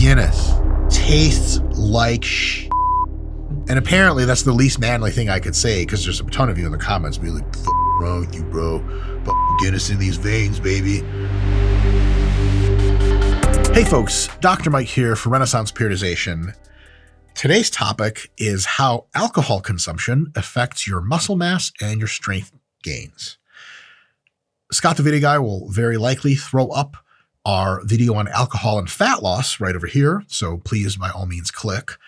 Guinness tastes like sh. And apparently that's the least manly thing I could say, because there's a ton of you in the comments being like, "F wrong with you, bro? Guinness in these veins, baby." Hey folks, Dr. Mike here for Renaissance Periodization. Today's topic is how alcohol consumption affects your muscle mass and your strength gains. Scott the Video Guy will very likely throw up our video on alcohol and fat loss right over here, so please, by all means, click.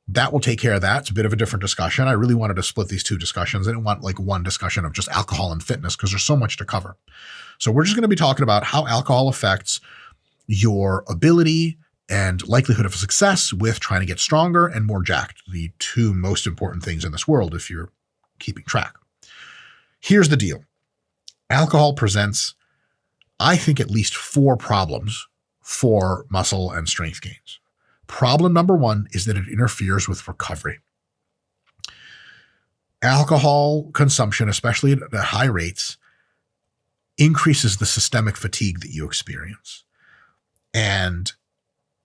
That will take care of that. It's a bit of a different discussion. I really wanted to split these two discussions. I didn't want like one discussion of just alcohol and fitness because there's so much to cover. So we're just going to be talking about how alcohol affects your ability and likelihood of success with trying to get stronger and more jacked, the two most important things in this world if you're keeping track. Here's the deal. Alcohol presents, I think, at least 4 problems for muscle and strength gains. Problem number 1 is that it interferes with recovery. Alcohol consumption, especially at high rates, increases the systemic fatigue that you experience. And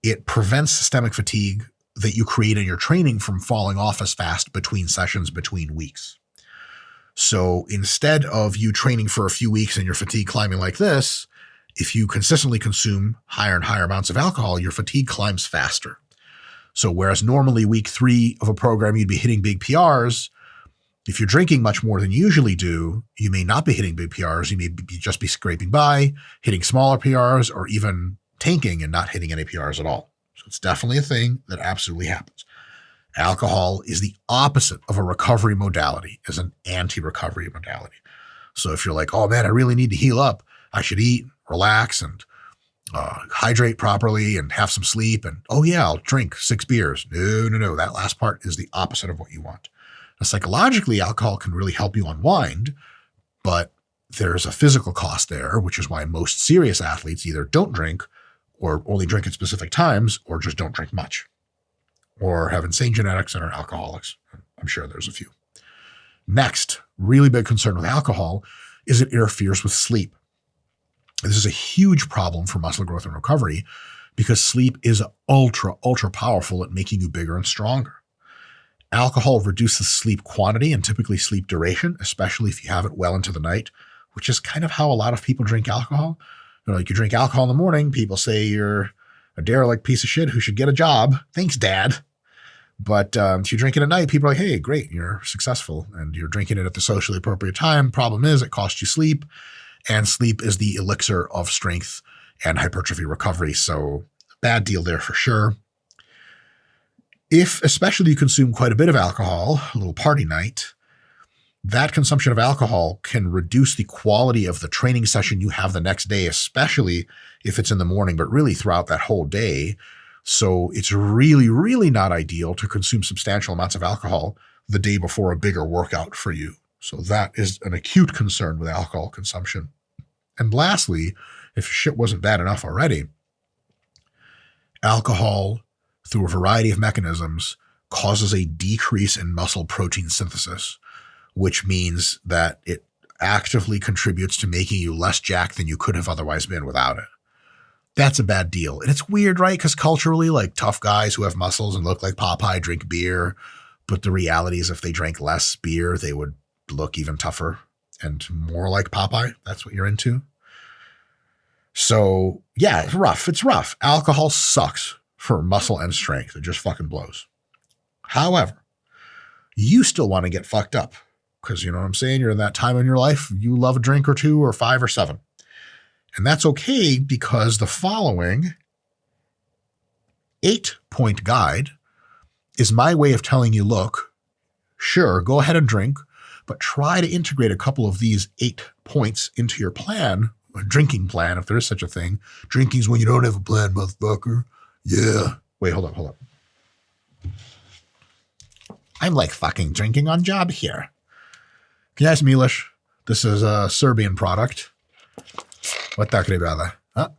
it prevents systemic fatigue that you create in your training from falling off as fast between sessions, between weeks. So instead of you training for a few weeks and your fatigue climbing like this, if you consistently consume higher and higher amounts of alcohol, your fatigue climbs faster. So whereas normally week 3 of a program, you'd be hitting big PRs, if you're drinking much more than you usually do, you may not be hitting big PRs. You may just be scraping by, hitting smaller PRs, or even tanking and not hitting any PRs at all. So it's definitely a thing that absolutely happens. Alcohol is the opposite of a recovery modality, is an anti-recovery modality. So if you're like, oh man, I really need to heal up, I should eat, relax, and hydrate properly and have some sleep, and oh yeah, I'll drink 6 beers. No. That last part is the opposite of what you want. Now, psychologically, alcohol can really help you unwind, but there's a physical cost there, which is why most serious athletes either don't drink or only drink at specific times or just don't drink much, or have insane genetics and are alcoholics. I'm sure there's a few. Next, really big concern with alcohol is it interferes with sleep. This is a huge problem for muscle growth and recovery because sleep is ultra powerful at making you bigger and stronger. Alcohol reduces sleep quantity and typically sleep duration, especially if you have it well into the night, which is kind of how a lot of people drink alcohol. Like you drink alcohol in the morning, people say you're a derelict piece of shit who should get a job. Thanks, Dad. But if you drink it at night, people are like, hey, great, you're successful and you're drinking it at the socially appropriate time. Problem is it costs you sleep, and sleep is the elixir of strength and hypertrophy recovery. So bad deal there for sure. If especially you consume quite a bit of alcohol, a little party night, that consumption of alcohol can reduce the quality of the training session you have the next day, especially if it's in the morning, but really throughout that whole day. So it's really not ideal to consume substantial amounts of alcohol the day before a bigger workout for you. So that is an acute concern with alcohol consumption. And lastly, if shit wasn't bad enough already, alcohol, through a variety of mechanisms, causes a decrease in muscle protein synthesis, which means that it actively contributes to making you less jacked than you could have otherwise been without it. That's a bad deal. And it's weird, right? Because culturally, like tough guys who have muscles and look like Popeye drink beer. But the reality is if they drank less beer, they would look even tougher and more like Popeye. That's what you're into. So yeah, it's rough. It's rough. Alcohol sucks for muscle and strength. It just fucking blows. However, you still want to get fucked up because you know what I'm saying? You're in that time in your life. You love a drink or 2 or 5 or 7. And that's okay because the following 8-point guide is my way of telling you, look, sure, go ahead and drink, but try to integrate a couple of these 8 points into your plan, a drinking plan, if there is such a thing. Drinking's when you don't have a plan, motherfucker. Yeah. Wait, hold up. I'm like fucking drinking on job here. Kniaz Milish. This is a Serbian product. What tak ribada? Huh?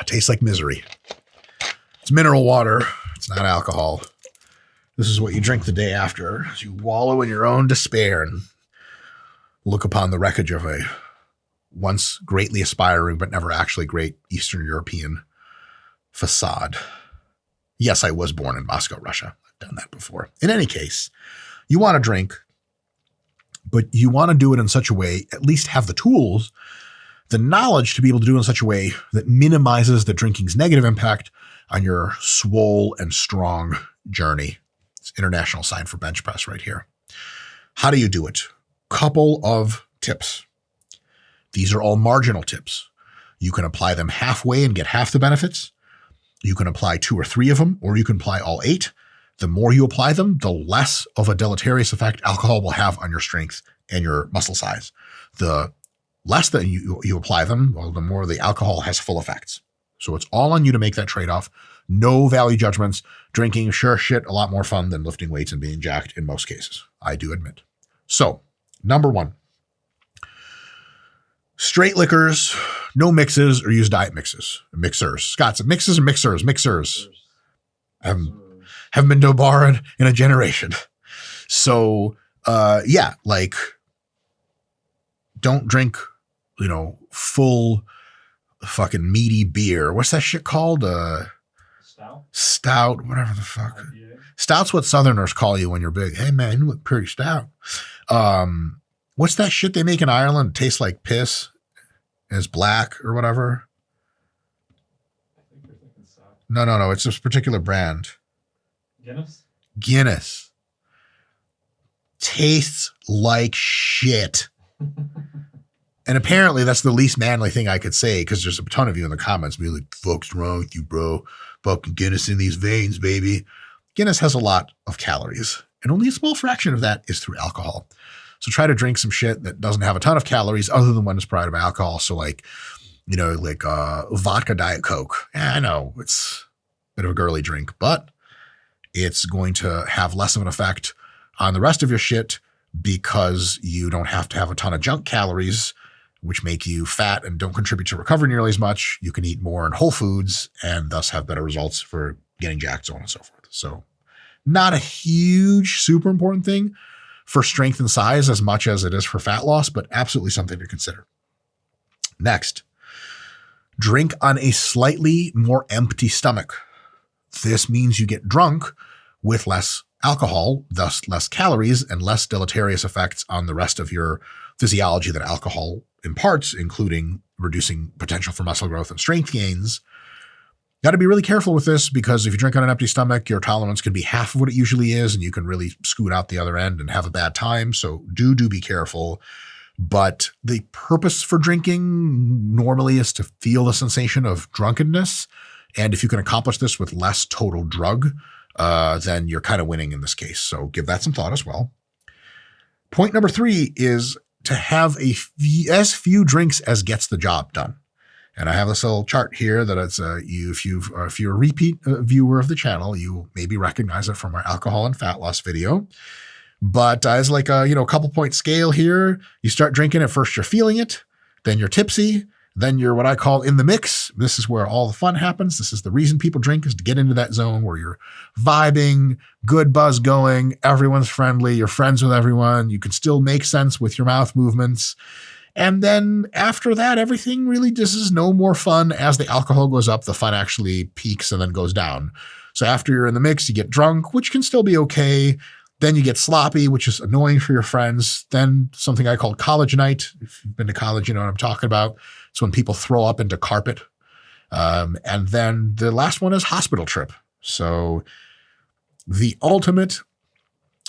Tastes like misery. It's mineral water. It's not alcohol. This is what you drink the day after as you wallow in your own despair and look upon the wreckage of a once greatly aspiring but never actually great Eastern European facade. Yes, I was born in Moscow, Russia. I've done that before. In any case, you want to drink, but you want to do it in such a way, at least have the tools, the knowledge to be able to do it in such a way that minimizes the drinking's negative impact on your swole and strong journey. It's international sign for bench press right here. How do you do it? Couple of tips. These are all marginal tips. You can apply them halfway and get half the benefits. You can apply 2 or 3 of them, or you can apply all 8. The more you apply them, the less of a deleterious effect alcohol will have on your strength and your muscle size. The less that you apply them, well, the more the alcohol has full effects. So it's all on you to make that trade-off. No value judgments. Drinking, sure shit, a lot more fun than lifting weights and being jacked in most cases. I do admit. So, number 1. Straight liquors, no mixes, or use diet mixes. Mixers. Scott said mixes or mixers? Mixers. Haven't been to a bar in a generation. So, yeah, like, don't drink, full fucking meaty beer. What's that shit called? Stout, whatever the fuck. IPA. Stout's what Southerners call you when you're big. Hey, man, you look pretty stout. What's that shit they make in Ireland? It tastes like piss and it's black or whatever. I think you're thinking stout. No. It's this particular brand. Guinness. Tastes like shit. And apparently that's the least manly thing I could say, because there's a ton of you in the comments be like, fuck's wrong with you, bro? Fucking Guinness in these veins, baby. Guinness has a lot of calories, and only a small fraction of that is through alcohol. So try to drink some shit that doesn't have a ton of calories other than when it's provided by alcohol. So like vodka Diet Coke. Yeah, I know it's a bit of a girly drink, but it's going to have less of an effect on the rest of your shit because you don't have to have a ton of junk calories, which make you fat and don't contribute to recovery nearly as much. You can eat more in whole foods and thus have better results for getting jacked, so on and so forth. So not a huge, super important thing for strength and size as much as it is for fat loss, but absolutely something to consider. Next, drink on a slightly more empty stomach. This means you get drunk with less alcohol, thus less calories and less deleterious effects on the rest of your physiology that alcohol imparts, including reducing potential for muscle growth and strength gains. Got to be really careful with this, because if you drink on an empty stomach, your tolerance can be half of what it usually is, and you can really scoot out the other end and have a bad time. So do be careful. But the purpose for drinking normally is to feel the sensation of drunkenness. And if you can accomplish this with less total drug, then you're kind of winning in this case. So give that some thought as well. Point number 3 is to have as few drinks as gets the job done. And I have this little chart here that it's if you're a repeat viewer of the channel, you maybe recognize it from our alcohol and fat loss video. But as like a couple point scale here, you start drinking at first, you're feeling it, then you're tipsy, then you're what I call in the mix. This is where all the fun happens. This is the reason people drink, is to get into that zone where you're vibing, good buzz going, everyone's friendly, you're friends with everyone, you can still make sense with your mouth movements. And then after that, everything really just is no more fun. As the alcohol goes up, the fun actually peaks and then goes down. So after you're in the mix, you get drunk, which can still be okay. Then you get sloppy, which is annoying for your friends. Then something I call college night. If you've been to college, you know what I'm talking about. It's when people throw up into carpet. And then the last one is hospital trip. So the ultimate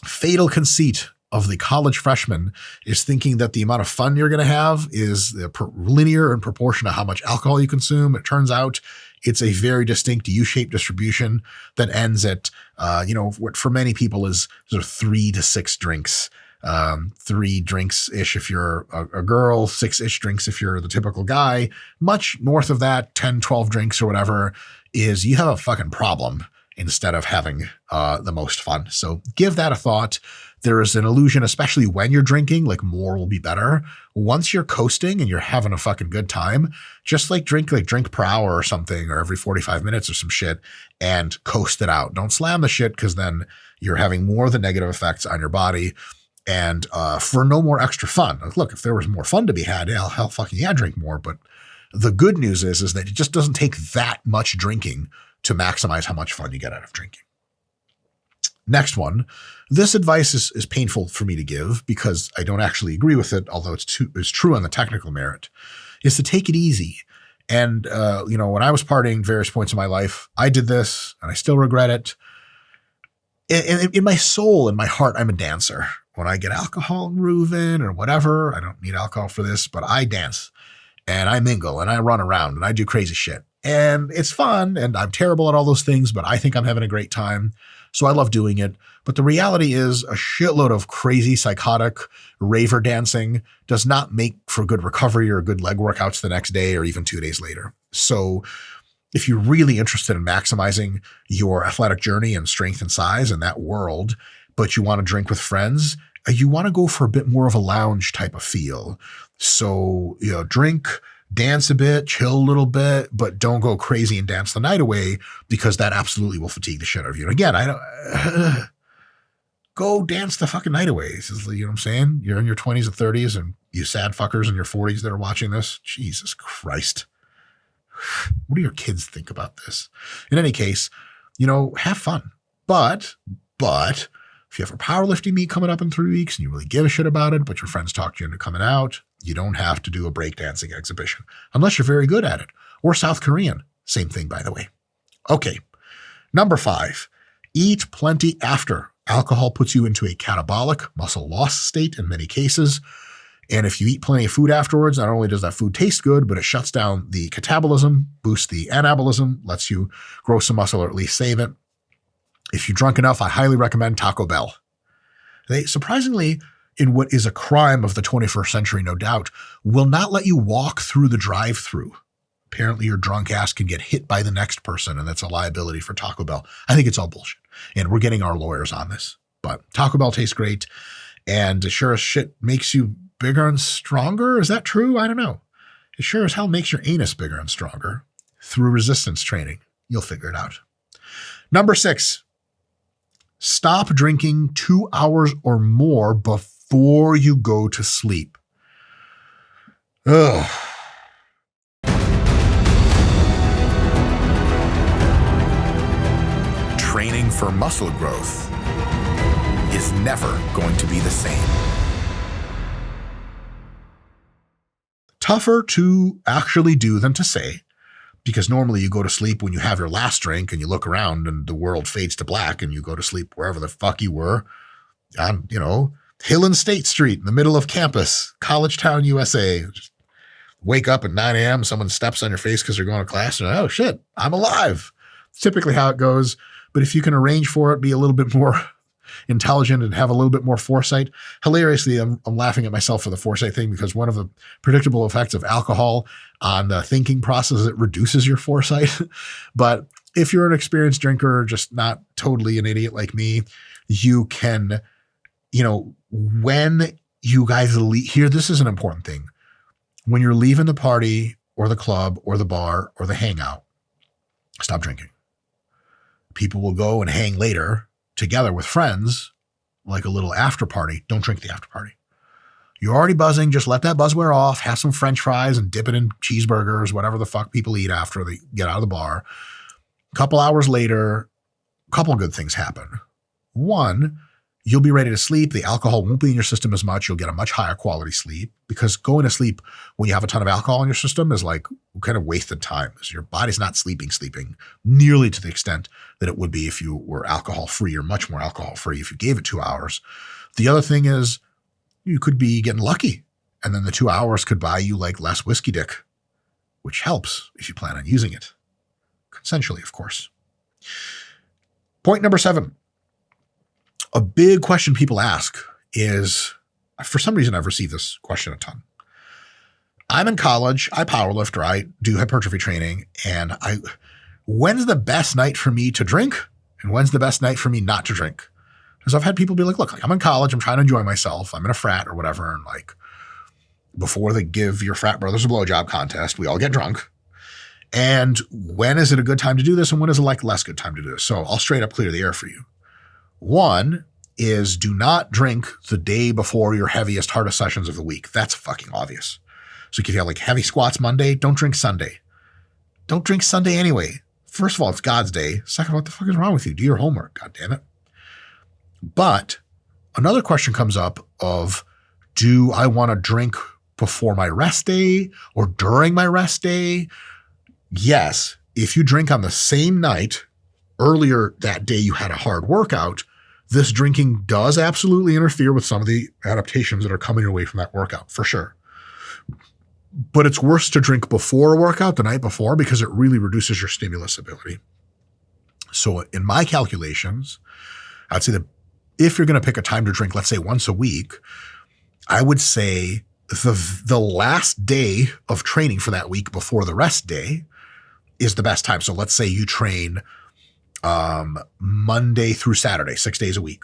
fatal conceit of the college freshman is thinking that the amount of fun you're going to have is linear in proportion to how much alcohol you consume. It turns out it's a very distinct U-shaped distribution that ends at, what for many people is sort of 3 to 6 drinks. 3 drinks-ish if you're a girl, 6-ish drinks if you're the typical guy. Much north of that, 10, 12 drinks or whatever, is you have a fucking problem instead of having the most fun. So give that a thought. There is an illusion, especially when you're drinking, like more will be better. Once you're coasting and you're having a fucking good time, just drink per hour or something, or every 45 minutes or some shit, and coast it out. Don't slam the shit, because then you're having more of the negative effects on your body. And for no more extra fun. Look, if there was more fun to be had, hell fucking yeah, drink more. But The good news is that it just doesn't take that much drinking to maximize how much fun you get out of drinking. Next one. This advice is painful for me to give because I don't actually agree with it, although it's true on the technical merit, is to take it easy. And, when I was partying various points in my life, I did this and I still regret it. In my soul, in my heart, I'm a dancer. When I get alcohol and Reuven or whatever, I don't need alcohol for this, but I dance and I mingle and I run around and I do crazy shit. And it's fun and I'm terrible at all those things, but I think I'm having a great time. So I love doing it. But the reality is a shitload of crazy, psychotic raver dancing does not make for good recovery or good leg workouts the next day or even 2 days later. So if you're really interested in maximizing your athletic journey and strength and size in that world, but you want to drink with friends, you want to go for a bit more of a lounge type of feel. So, drink, dance a bit, chill a little bit, but don't go crazy and dance the night away because that absolutely will fatigue the shit out of you. And again, go dance the fucking night away. You know what I'm saying? You're in your 20s and 30s and you sad fuckers in your 40s that are watching this. Jesus Christ. What do your kids think about this? In any case, have fun. But if you have a powerlifting meet coming up in 3 weeks and you really give a shit about it, but your friends talked you into coming out, you don't have to do a breakdancing exhibition unless you're very good at it. Or South Korean. Same thing, by the way. Okay. Number 5, eat plenty after. Alcohol puts you into a catabolic muscle loss state in many cases. And if you eat plenty of food afterwards, not only does that food taste good, but it shuts down the catabolism, boosts the anabolism, lets you grow some muscle or at least save it. If you're drunk enough, I highly recommend Taco Bell. They, surprisingly, in what is a crime of the 21st century, no doubt, will not let you walk through the drive-thru. Apparently your drunk ass can get hit by the next person, and that's a liability for Taco Bell. I think it's all bullshit. And we're getting our lawyers on this. But Taco Bell tastes great, and sure as shit makes you bigger and stronger. Is that true? I don't know. It sure as hell makes your anus bigger and stronger through resistance training. You'll figure it out. Number 6, stop drinking 2 hours or more before you go to sleep. Ugh. Training for muscle growth is never going to be the same. Tougher to actually do than to say, because normally you go to sleep when you have your last drink and you look around and the world fades to black and you go to sleep wherever the fuck you were on, Hill and State Street in the middle of campus, College Town, USA. Just wake up at 9 a.m., someone steps on your face because you're going to class and, oh shit, I'm alive. It's typically how it goes. But if you can arrange for it, be a little bit more intelligent and have a little bit more foresight. Hilariously, I'm laughing at myself for the foresight thing because one of the predictable effects of alcohol on the thinking process is it reduces your foresight. But if you're an experienced drinker, just not totally an idiot like me, you can, when you guys leave here, this is an important thing. When you're leaving the party or the club or the bar or the hangout, stop drinking. People will go and hang later together with friends, like a little after party. Don't drink the after party. You're already buzzing. Just let that buzz wear off. Have some French fries and dip it in cheeseburgers, whatever the fuck people eat after they get out of the bar. A couple hours later, a couple of good things happen. One, you'll be ready to sleep. The alcohol won't be in your system as much. You'll get a much higher quality sleep because going to sleep when you have a ton of alcohol in your system is like kind of wasted time. Your body's not sleeping nearly to the extent that it would be if you were alcohol free or much more alcohol free if you gave it 2 hours. The other thing is you could be getting lucky and then the 2 hours could buy you like less whiskey dick, which helps if you plan on using it. Consensually, of course. Point number 7. A big question people ask is, for some reason, I've received this question a ton. I'm in college, I powerlift, or I do hypertrophy training, and when's the best night for me to drink? And when's the best night for me not to drink? Because I've had people be like, look, I'm in college, I'm trying to enjoy myself, I'm in a frat or whatever, and like, before they give your frat brothers a blowjob contest, we all get drunk. And when is it a good time to do this? And when is it like less good time to do this? So I'll straight up clear the air for you. One is do not drink the day before your heaviest, hardest sessions of the week. That's fucking obvious. So if you have like heavy squats Monday, don't drink Sunday. Don't drink Sunday anyway. First of all, it's God's day. Second, what the fuck is wrong with you? Do your homework, God damn it. But another question comes up of, do I want to drink before my rest day or during my rest day? Yes, if you drink on the same night, earlier that day you had a hard workout, this drinking does absolutely interfere with some of the adaptations that are coming your way from that workout, for sure. But it's worse to drink before a workout the night before because it really reduces your stimulus ability. So in my calculations, I'd say that if you're going to pick a time to drink, let's say once a week, I would say the last day of training for that week before the rest day is the best time. So let's say you train Monday through Saturday, 6 days a week.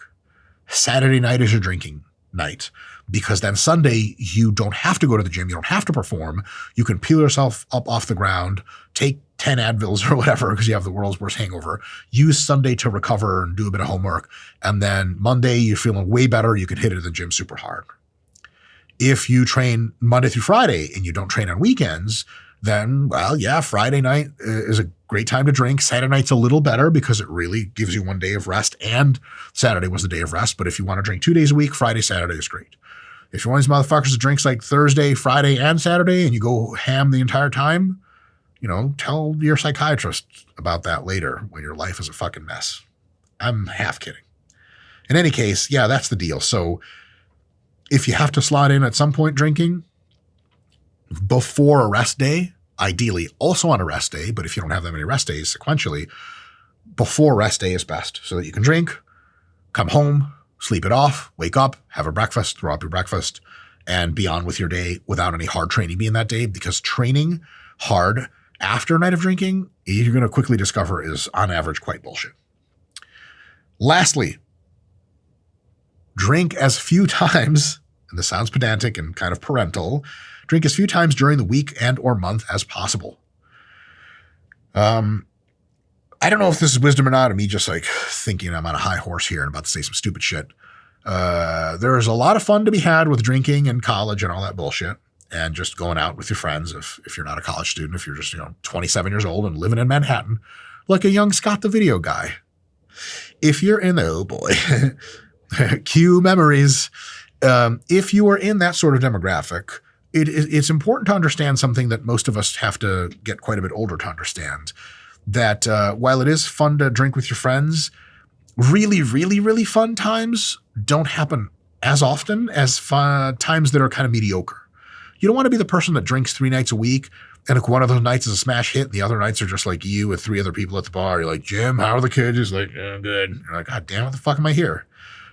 Saturday night is your drinking night, because then Sunday you don't have to go to the gym. You don't have to perform. You can peel yourself up off the ground, take 10 Advils or whatever because you have the world's worst hangover. Use Sunday to recover and do a bit of homework. And then Monday you're feeling way better. You can hit it at the gym super hard. If you train Monday through Friday and you don't train on weekends, then, well, yeah, Friday night is a great time to drink. Saturday night's a little better because it really gives you one day of rest, and Saturday was the day of rest. But if you want to drink 2 days a week, Friday, Saturday is great. If you're one of these motherfuckers that drinks like Thursday, Friday, and Saturday, and you go ham the entire time, tell your psychiatrist about that later when your life is a fucking mess. I'm half kidding. In any case, yeah, that's the deal. So if you have to slot in at some point drinking before a rest day, ideally also on a rest day, but if you don't have that many rest days sequentially, before rest day is best so that you can drink, come home, sleep it off, wake up, have a breakfast, throw up your breakfast, and be on with your day without any hard training being that day, because training hard after a night of drinking, you're going to quickly discover is on average quite bullshit. Lastly, drink as few times, and this sounds pedantic and kind of parental, drink as few times during the week and or month as possible. I don't know if this is wisdom or not, or me just like thinking I'm on a high horse here and about to say some stupid shit. There's a lot of fun to be had with drinking and college and all that bullshit, and just going out with your friends if you're not a college student, if you're just 27 years old and living in Manhattan, like a young Scott the Video guy. If you're in the, oh boy, cue memories. If you are in that sort of demographic, it's important to understand something that most of us have to get quite a bit older to understand, that while it is fun to drink with your friends, really, really, really fun times don't happen as often as times that are kind of mediocre. You don't want to be the person that drinks 3 nights a week, and if one of those nights is a smash hit and the other nights are just like you with 3 other people at the bar. You're like, Jim, how are the kids? He's like, yeah, good. You're like, God damn, what the fuck am I here?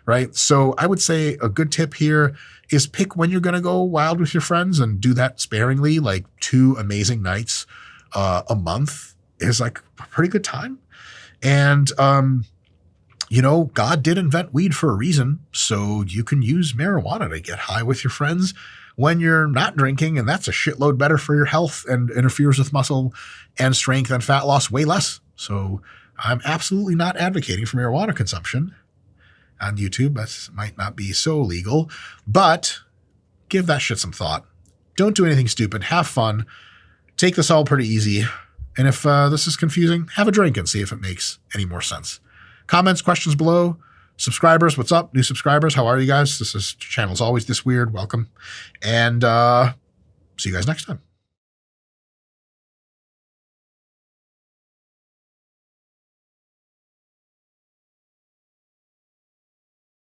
Right? So I would say a good tip here is pick when you're going to go wild with your friends and do that sparingly. Like 2 amazing nights a month is like a pretty good time. And, God did invent weed for a reason. So you can use marijuana to get high with your friends when you're not drinking. And that's a shitload better for your health and interferes with muscle and strength and fat loss way less. So I'm absolutely not advocating for marijuana consumption on YouTube. That might not be so legal, but give that shit some thought. Don't do anything stupid. Have fun. Take this all pretty easy. And if this is confusing, have a drink and see if it makes any more sense. Comments, questions below. Subscribers, what's up? New subscribers, how are you guys? Channel's always this weird. Welcome. And see you guys next time.